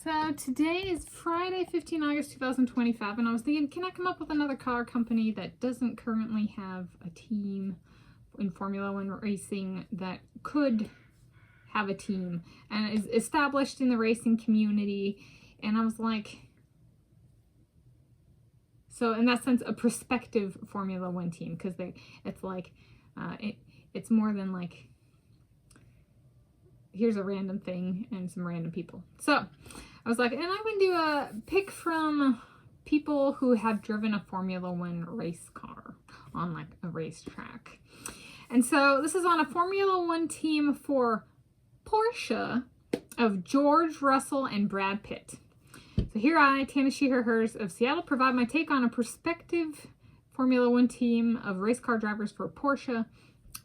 So today is Friday, 15 August 2025, and I was thinking, can I come up with another car company that doesn't currently have a team in Formula One racing that could have a team and is established in the racing community? And I was like, so in that sense, a prospective Formula One team, because it's like, it's more than like, here's a random thing and some random people. So I was like, and I would do a pick from people who have driven a Formula One race car on like a racetrack. And so this is on a Formula One team for Porsche of George Russell and Brad Pitt. So here I, Tanis Coralee of Seattle, provide my take on a prospective Formula One team of race car drivers for Porsche,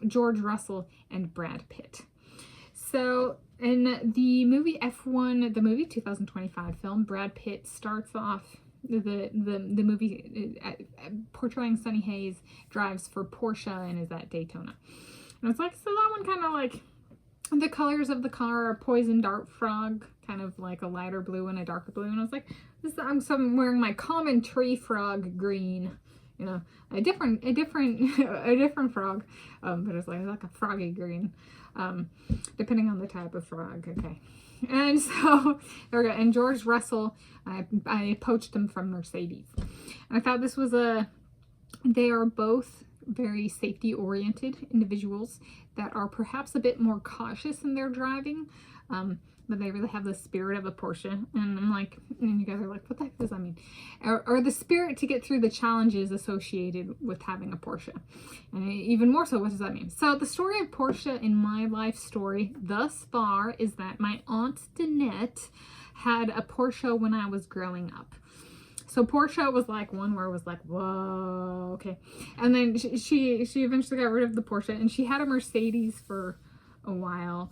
George Russell, and Brad Pitt. So in the movie F1, the movie 2025 film, Brad Pitt starts off the movie portraying Sonny Hayes, drives for Porsche and is at Daytona. And it's like, so that one kind of like, the colors of the car are poison dart frog, kind of like a lighter blue and a darker blue. And I was like, I'm wearing my common tree frog green, you know, a different frog, but it's like a froggy green, depending on the type of frog. Okay. And so there we go. And George Russell, I poached him from Mercedes. And I thought this was they are both very safety oriented individuals that are perhaps a bit more cautious in their driving, but they really have the spirit of a Porsche. And I'm like, and you guys are like, what the heck does that mean? Or the spirit to get through the challenges associated with having a Porsche. And even more so, what does that mean? So the story of Porsche in my life story thus far is that my aunt Danette had a Porsche when I was growing up. So Porsche was like one where it was like, whoa, okay. And then she eventually got rid of the Porsche and she had a Mercedes for a while.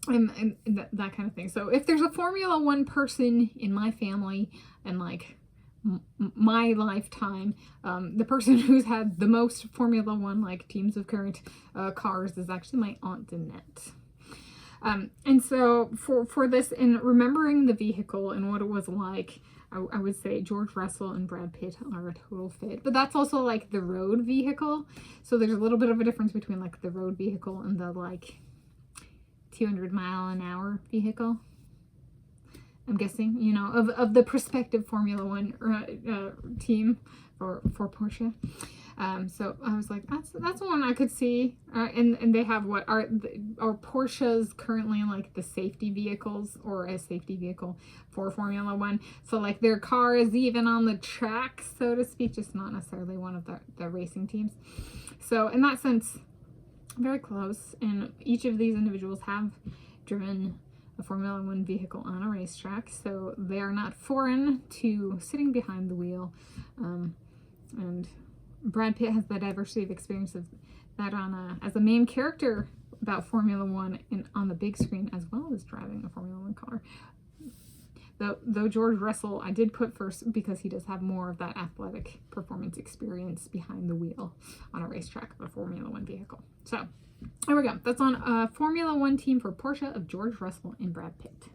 And that kind of thing. So if there's a Formula One person in my family and like my lifetime, the person who's had the most Formula One like teams of current cars is actually my Aunt Danette. And so for this, in remembering the vehicle and what it was like, I would say George Russell and Brad Pitt are a total fit. But that's also like the road vehicle. So there's a little bit of a difference between like the road vehicle and the like 200-mile-an-hour vehicle. I'm guessing, you know, of the prospective Formula One team for Porsche. So I was like, that's one I could see. And they have what are Porsches currently like the safety vehicles or a safety vehicle for Formula One. So like their car is even on the track, so to speak, just not necessarily one of the racing teams. So in that sense, very close. And each of these individuals have driven a Formula One vehicle on a racetrack, so they are not foreign to sitting behind the wheel. And Brad Pitt has the diversity of experience of that as a main character about Formula One on the big screen, as well as driving a Formula One car. Though George Russell I did put first because he does have more of that athletic performance experience behind the wheel on a racetrack of a Formula One vehicle. So there we go. That's on a Formula One team for Porsche of George Russell and Brad Pitt.